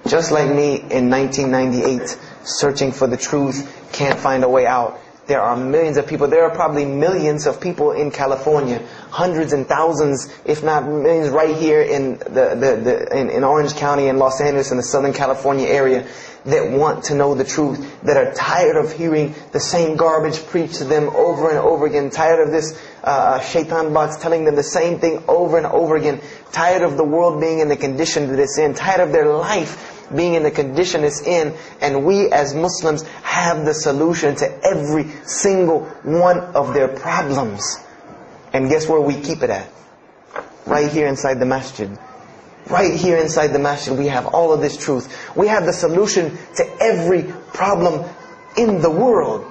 Just like me in 1998, searching for the truth, can't find a way out. There are millions of people. There are probably millions of people in California, hundreds and thousands, if not millions, right here in in Orange County and Los Angeles in the Southern California area, that want to know the truth, that are tired of hearing the same garbage preached to them over and over again, tired of this shaitan bots telling them the same thing over and over again, tired of the world being in the condition that it's in, tired of their life being in the condition it's in. And we as Muslims have the solution to every single one of their problems. And guess where we keep it at? Right here inside the masjid. Right here inside the masjid we have all of this truth. We have the solution to every problem in the world.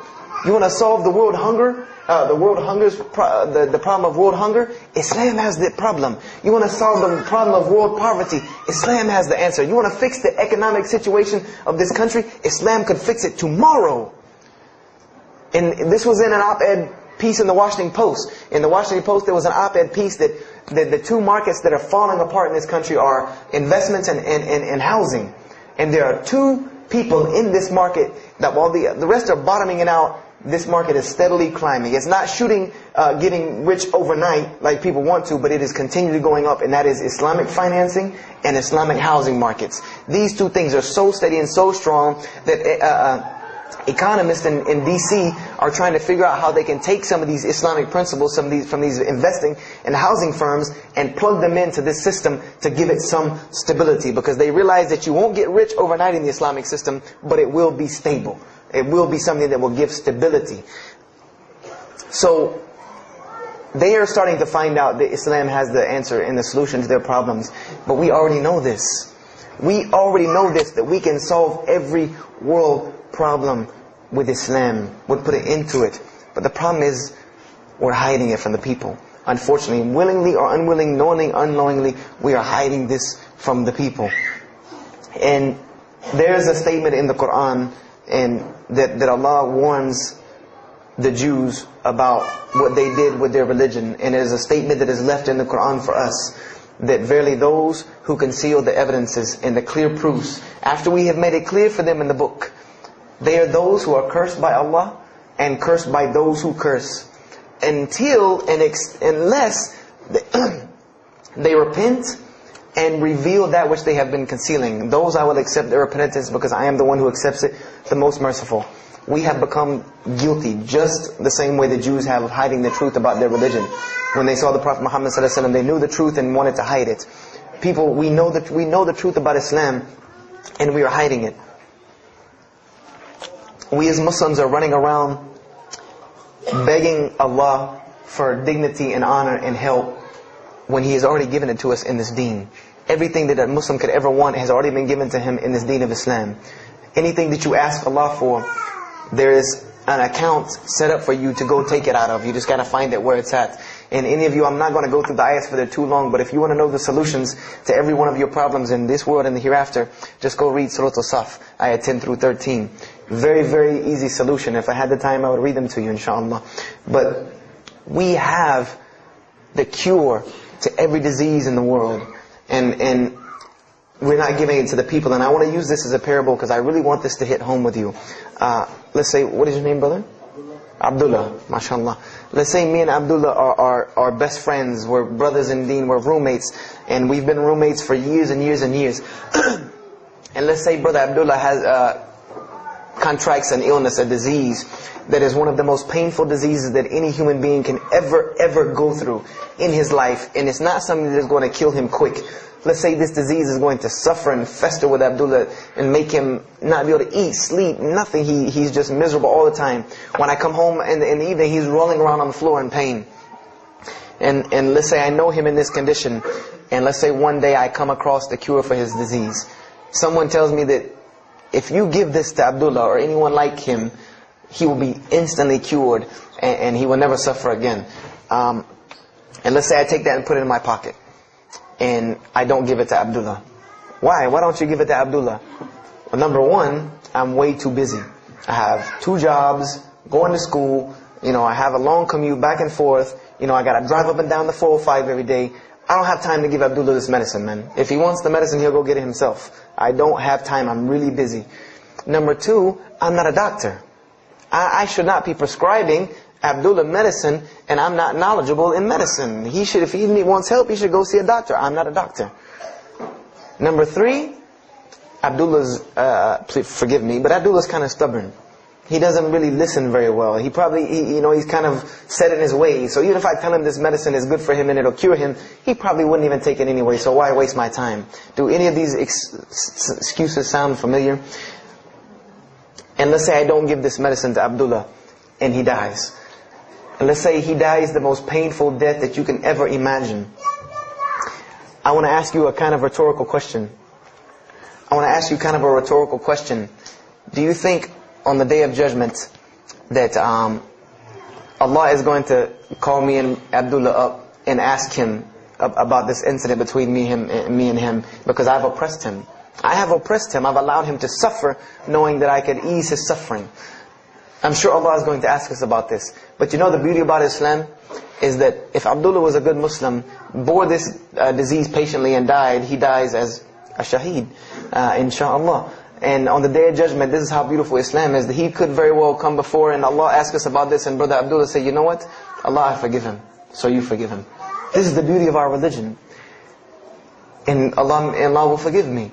You want to solve the world hunger? The problem of world hunger? Islam has the problem. You want to solve the problem of world poverty? Islam has the answer. You want to fix the economic situation of this country? Islam could fix it tomorrow. And this was in an op-ed piece in the Washington Post. In the Washington Post there was an op-ed piece that the two markets that are falling apart in this country are investments and housing. And there are two people in this market that while the rest are bottoming it out, this market is steadily climbing. It's not shooting, getting rich overnight like people want to, but it is continually going up, and that is Islamic financing and Islamic housing markets. These two things are so steady and so strong that economists in DC are trying to figure out how they can take some of these Islamic principles, from these investing and housing firms, and plug them into this system to give it some stability, because they realize that you won't get rich overnight in the Islamic system, but it will be stable. It will be something that will give stability. So they are starting to find out that Islam has the answer and the solution to their problems, but we already know this. We already know this, that we can solve every world problem with Islam, would put it into it. But the problem is, we're hiding it from the people. Unfortunately, willingly or unwilling, knowingly, unknowingly, we are hiding this from the people. And there's a statement in the Quran and that Allah warns the Jews about what they did with their religion. And there's a statement that is left in the Quran for us, that verily those who conceal the evidences and the clear proofs, after we have made it clear for them in the book, they are those who are cursed by Allah and cursed by those who curse, unless they repent and reveal that which they have been concealing. Those I will accept their repentance, because I am the one who accepts it, the most merciful. We have become guilty just the same way the Jews have of hiding the truth about their religion. When they saw the Prophet Muhammad ﷺ, they knew the truth and wanted to hide it. People, we know the truth about Islam, and we are hiding it. We as Muslims are running around begging Allah for dignity and honor and help, when He has already given it to us in this deen. Everything that a Muslim could ever want has already been given to him in this deen of Islam. Anything that you ask Allah for, there is an account set up for you to go take it out of. You just got to find it where it's at. And any of you, I'm not going to go through the ayahs for they're too long, but if you want to know the solutions to every one of your problems in this world and the hereafter, just go read 010a89faac5c1b19963a164de66cec53, ayah 10 through 13. Very, very easy solution. If I had the time, I would read them to you, inshallah. But we have the cure to every disease in the world. And we're not giving it to the people. And I want to use this as a parable, because I really want this to hit home with you. Let's say, what is your name, brother? Abdullah, mashallah. Let's say me and Abdullah are best friends. We're brothers in deen, we're roommates. And we've been roommates for years and years and years. And let's say brother Abdullah has contracts an illness, a disease that is one of the most painful diseases that any human being can ever go through in his life. And it's not something that is going to kill him quick. Let's say this disease is going to suffer and fester with Abdullah and make him not be able to eat, sleep, nothing. He's just miserable all the time. When I come home in the evening, he's rolling around on the floor in pain. And let's say I know him in this condition, and let's say one day I come across the cure for his disease. Someone tells me that if you give this to Abdullah or anyone like him, he will be instantly cured and he will never suffer again. And let's say I take that and put it in my pocket, and I don't give it to Abdullah. Why? Why don't you give it to Abdullah? Well, number one, I'm way too busy. I have 2 jobs, going to school, I have a long commute back and forth, I got to drive up and down the 405 every day. I don't have time to give Abdullah this medicine, man. If he wants the medicine, he'll go get it himself. I don't have time, I'm really busy. Number 2, I'm not a doctor. I should not be prescribing Abdullah medicine, and I'm not knowledgeable in medicine. If he wants help, he should go see a doctor. I'm not a doctor. Number 3, Abdullah's, please forgive me, but Abdullah's kind of stubborn. He doesn't really listen very well. He probably, he's kind of set in his ways. So even if I tell him this medicine is good for him and it'll cure him, he probably wouldn't even take it anyway. So why waste my time? Do any of these excuses sound familiar? And let's say I don't give this medicine to Abdullah and he dies. And let's say he dies the most painful death that you can ever imagine. I want to ask you a kind of rhetorical question. Do you think on the Day of Judgment that Allah is going to call me and Abdullah up and ask him about this incident between me and him, because I've oppressed him? I have oppressed him. I've allowed him to suffer, knowing that I could ease his suffering. I'm sure Allah is going to ask us about this. But the beauty about Islam is that if Abdullah was a good Muslim, bore this disease patiently and died, he dies as a shaheed, inshallah. And on the Day of Judgment, this is how beautiful Islam is. That he could very well come before and Allah ask us about this, and Brother Abdullah say, you know what? Allah, I forgive him. So you forgive him. This is the beauty of our religion. And Allah will forgive me.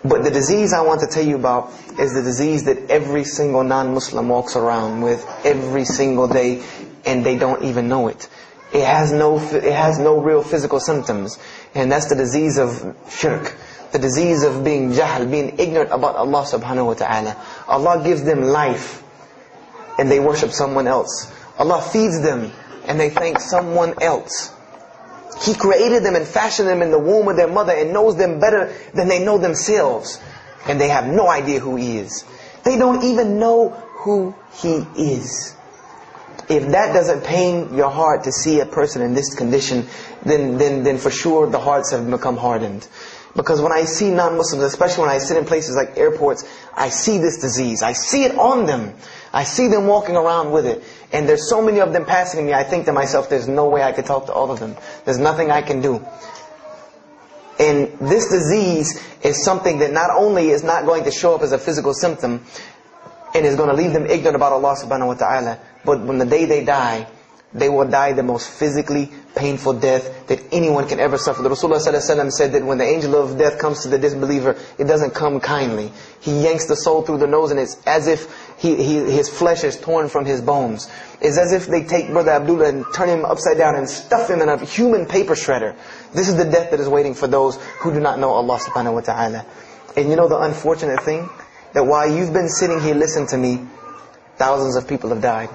But the disease I want to tell you about is the disease that every single non-Muslim walks around with every single day, and they don't even know it. It has no real physical symptoms. And that's the disease of shirk. The disease of being jahl, being ignorant about Allah subhanahu wa ta'ala. Allah gives them life and they worship someone else. Allah feeds them and they thank someone else. He created them and fashioned them in the womb of their mother and knows them better than they know themselves. And they have no idea who He is. They don't even know who He is. If that doesn't pain your heart to see a person in this condition, then for sure the hearts have become hardened. Because when I see non-Muslims, especially when I sit in places like airports, I see this disease. I see it on them. I see them walking around with it. And there's so many of them passing me, I think to myself, there's no way I could talk to all of them. There's nothing I can do. And this disease is something that not only is not going to show up as a physical symptom, and is going to leave them ignorant about Allah subhanahu wa ta'ala, but when the day they die, they will die the most physically painful death that anyone can ever suffer. The Rasulullah ﷺ said that when the angel of death comes to the disbeliever, it doesn't come kindly. He yanks the soul through the nose, and it's as if his flesh is torn from his bones. It's as if they take Brother Abdullah and turn him upside down and stuff him in a human paper shredder. This is the death that is waiting for those who do not know Allah subhanahu wa ta'ala. And you know the unfortunate thing? That while you've been sitting here listening to me, thousands of people have died.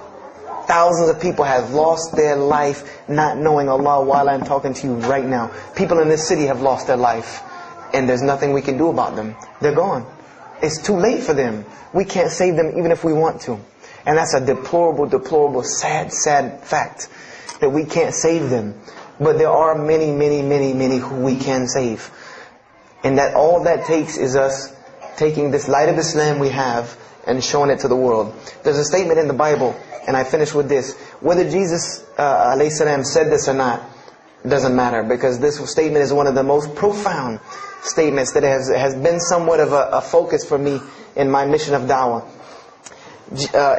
Thousands of people have lost their life not knowing Allah while I'm talking to you right now. People in this city have lost their life. And there's nothing we can do about them. They're gone. It's too late for them. We can't save them even if we want to. And that's a deplorable, deplorable, sad, sad fact. That we can't save them. But there are many, many, many, many who we can save. And that all that takes is us taking this light of Islam we have and showing it to the world. There's a statement in the Bible, and I finish with this. Whether Jesus ﷺ said this or not, it doesn't matter, because this statement is one of the most profound statements that has been somewhat of a focus for me in my mission of da'wah.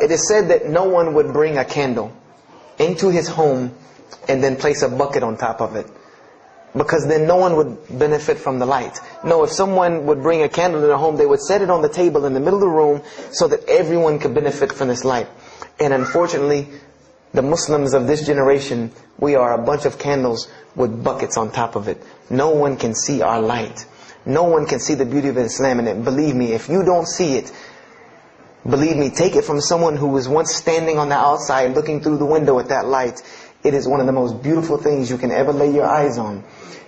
It is said that no one would bring a candle into his home and then place a bucket on top of it, because then no one would benefit from the light. No, if someone would bring a candle in their home, they would set it on the table in the middle of the room so that everyone could benefit from this light. And unfortunately, the Muslims of this generation, we are a bunch of candles with buckets on top of it. No one can see our light. No one can see the beauty of Islam in it. Believe me, if you don't see it, believe me, take it from someone who was once standing on the outside looking through the window at that light. It is one of the most beautiful things you can ever lay your eyes on.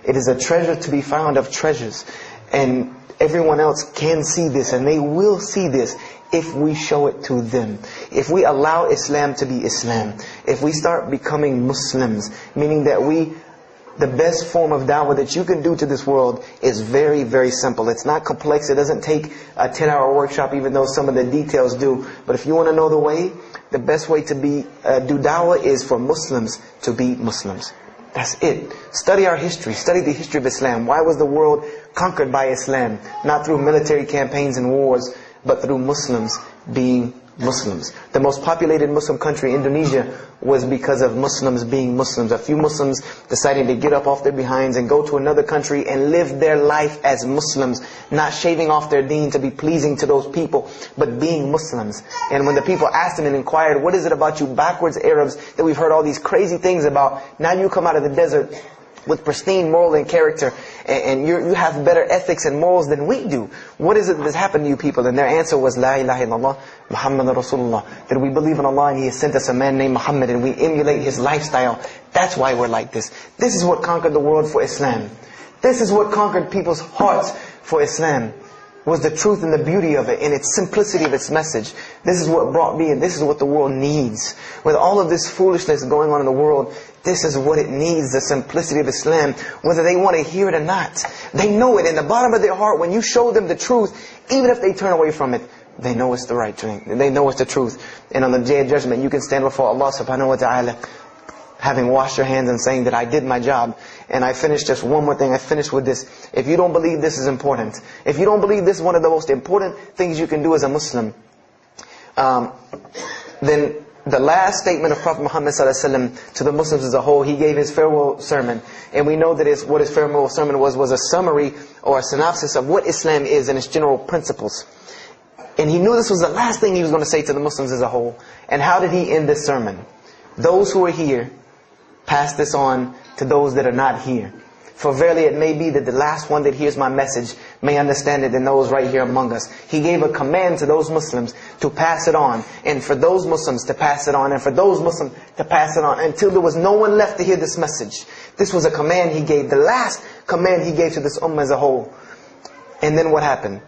It is a treasure to be found of treasures. And everyone else can see this, and they will see this if we show it to them. If we allow Islam to be Islam. If we start becoming Muslims, meaning that the best form of da'wah that you can do to this world is very, very simple. It's not complex. It doesn't take a 10-hour workshop, even though some of the details do. But if you want to know the way, the best way to do da'wah is for Muslims to be Muslims. That's it. Study our history. Study the history of Islam. Why was the world conquered by Islam? Not through military campaigns and wars, but through Muslims being Muslims. The most populated Muslim country, Indonesia, was because of Muslims being Muslims. A few Muslims deciding to get up off their behinds and go to another country and live their life as Muslims, not shaving off their deen to be pleasing to those people, but being Muslims. And when the people asked them and inquired, what is it about you backwards Arabs that we've heard all these crazy things about? Now you come out of the desert with pristine moral and character, and you have better ethics and morals than we do. What is it that has happened to you people? And their answer was, La ilaha illallah, Muhammad Rasulullah. That we believe in Allah and He has sent us a man named Muhammad, and we emulate his lifestyle. That's why we're like this. This is what conquered the world for Islam. This is what conquered people's hearts for Islam. Was the truth and the beauty of it, and its simplicity of its message. This is what brought me, and this is what the world needs. With all of this foolishness going on in the world, this is what it needs, the simplicity of Islam, whether they want to hear it or not. They know it in the bottom of their heart. When you show them the truth, even if they turn away from it, they know it's the right thing. They know it's the truth. And on the Day of Judgment, you can stand before Allah subhanahu wa ta'ala having washed your hands and saying that I did my job. And I finished just one more thing. I finished with this. If you don't believe this is important, if you don't believe this is one of the most important things you can do as a Muslim, then the last statement of Prophet Muhammad ﷺ to the Muslims as a whole, he gave his farewell sermon. And we know that what his farewell sermon was a summary or a synopsis of what Islam is and its general principles. And he knew this was the last thing he was going to say to the Muslims as a whole. And how did he end this sermon? Those who are here, pass this on to those that are not here. For verily it may be that the last one that hears my message may understand it than those right here among us. He gave a command to those Muslims to pass it on. And for those Muslims to pass it on. And for those Muslims to pass it on. Until there was no one left to hear this message. This was a command he gave. The last command he gave to this ummah as a whole. And then what happened?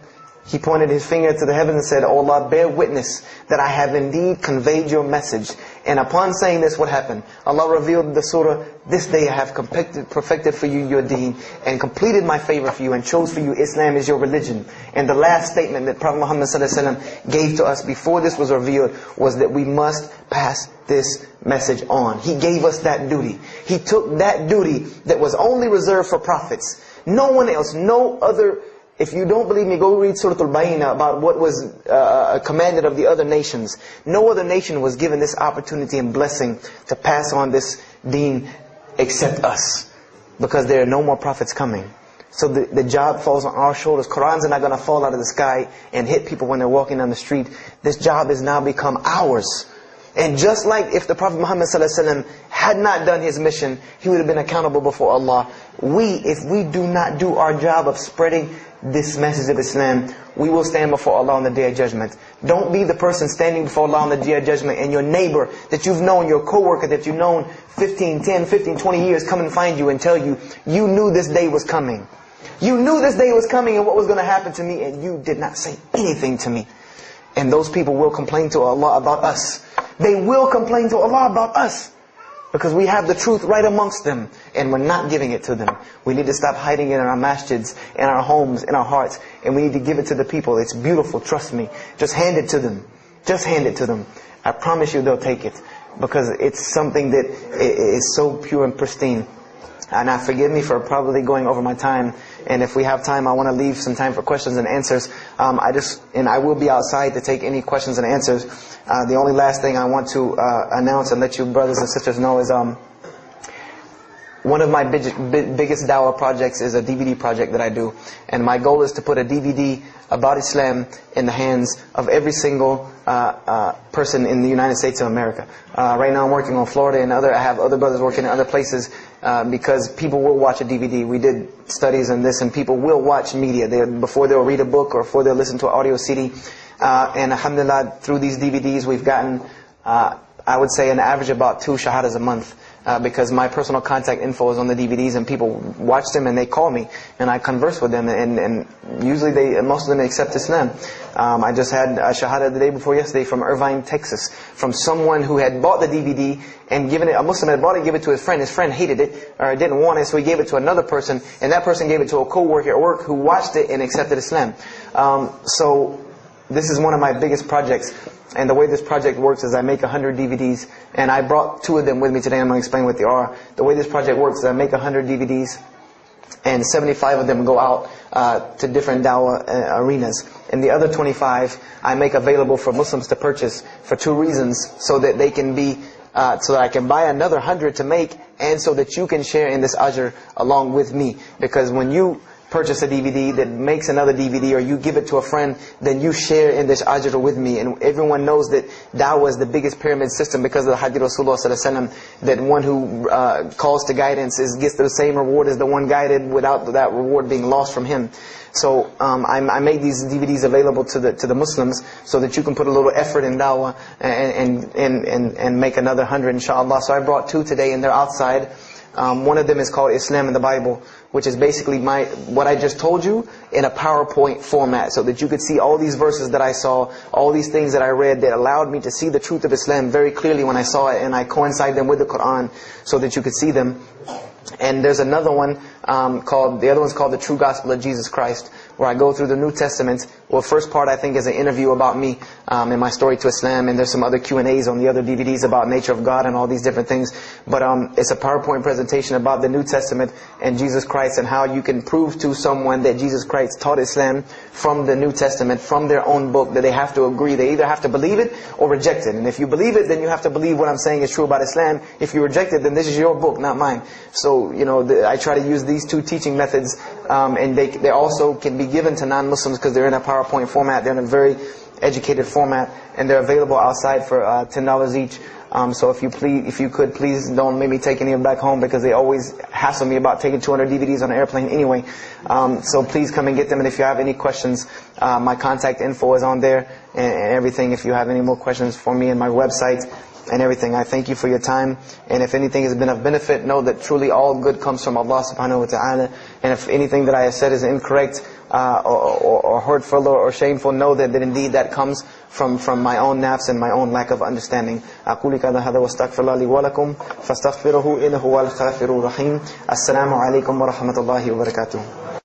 He pointed his finger to the heavens and said, "O Allah, bear witness that I have indeed conveyed your message." And upon saying this, what happened? Allah revealed the surah, "This day I have perfected for you your deen, and completed my favor for you, and chose for you Islam as your religion." And the last statement that Prophet Muhammad ﷺ gave to us before this was revealed was that we must pass this message on. He gave us that duty. He took that duty that was only reserved for prophets. No one else, no other. If you don't believe me, go read Surah Al-Bayna about what was commanded of the other nations. No other nation was given this opportunity and blessing to pass on this deen except us. Because there are no more prophets coming. So the job falls on our shoulders. Qurans are not going to fall out of the sky and hit people when they're walking down the street. This job has now become ours. And just like if the Prophet Muhammad ﷺ had not done his mission, he would have been accountable before Allah. If we do not do our job of spreading this message of Islam, we will stand before Allah on the Day of Judgment. Don't be the person standing before Allah on the Day of Judgment and your neighbor that you've known, your co-worker that you've known 10, 15, 20 years come and find you and tell you, you knew this day was coming. You knew this day was coming and what was going to happen to me, and you did not say anything to me. And those people will complain to Allah about us. They will complain to Allah about us. Because we have the truth right amongst them. And we're not giving it to them. We need to stop hiding it in our masjids, in our homes, in our hearts. And we need to give it to the people. It's beautiful, trust me. Just hand it to them. Just hand it to them. I promise you they'll take it. Because it's something that is so pure and pristine. And forgive me for probably going over my time. And if we have time, I want to leave some time for questions and answers. I will be outside to take any questions and answers. The only last thing I want to announce and let you brothers and sisters know is one of my biggest dawah projects is a DVD project that I do. And my goal is to put a DVD about Islam in the hands of every single person in the United States of America. Right now I'm working on Florida and I have other brothers working in other places because people will watch a DVD. We did studies on this and people will watch media before they'll read a book or before they'll listen to an audio CD. And alhamdulillah, through these DVDs we've gotten, I would say, an average about 2 shahadas a month. Because my personal contact info is on the DVDs and people watch them and they call me and I converse with them and usually most of them accept Islam. I just had a shahada the day before yesterday from Irvine, Texas, from someone who had bought the DVD and given it, a Muslim had bought it, gave it to his friend. His friend hated it or didn't want it, so he gave it to another person, and that person gave it to a co-worker at work who watched it and accepted Islam. So this is one of my biggest projects. And the way this project works is I make 100 DVDs, and I brought 2 of them with me today. I'm going to explain what they are. The way this project works is I make 100 DVDs, and 75 of them go out to different dawah arenas. And the other 25 I make available for Muslims to purchase for 2 reasons: so that they can be, so that I can buy another 100 to make, and so that you can share in this ajr along with me. Because when you purchase a DVD that makes another DVD, or you give it to a friend, then you share in this ajr with me. And everyone knows that da'wah is the biggest pyramid system because of the hadith Rasulullah sallallahu alaihi wasallam, that one who calls to guidance gets the same reward as the one guided, without that reward being lost from him. So I made these DVDs available to the Muslims so that you can put a little effort in da'wah and make another 100 inshallah. So I brought 2 today and they're outside. One of them is called Islam in the Bible, which is basically what I just told you in a PowerPoint format, so that you could see all these verses that I saw, all these things that I read that allowed me to see the truth of Islam very clearly when I saw it, and I coincide them with the Quran so that you could see them. And there's another one the other one's called The True Gospel of Jesus Christ, where I go through the New Testament. Well, first part I think is an interview about me and my story to Islam, and there's some other Q&As on the other DVDs about nature of God and all these different things. But it's a PowerPoint presentation about the New Testament and Jesus Christ, and how you can prove to someone that Jesus Christ taught Islam from the New Testament, from their own book, that they have to agree. They either have to believe it or reject it. And if you believe it, then you have to believe what I'm saying is true about Islam. If you reject it, then this is your book, not mine. So, I try to use these two teaching methods, and they also can be given to non-Muslims because they're in a PowerPoint format. They're in a very educated format, and they're available outside for $10 each. So if you could, please don't make me take any of them back home, because they always hassle me about taking 200 DVDs on an airplane anyway. So please come and get them. And if you have any questions, my contact info is on there and everything. If you have any more questions for me and my website and everything, I thank you for your time. And if anything has been of benefit, know that truly all good comes from Allah subhanahu wa ta'ala. And if anything that I have said is incorrect or hurtful or shameful, know that indeed that comes from my own nafs and my own lack of understanding. أقول هذا واستغفر الله لي ولكم فاستغفروه إنه هو الغفور الرحيم. السلام عليكم ورحمة الله وبركاته.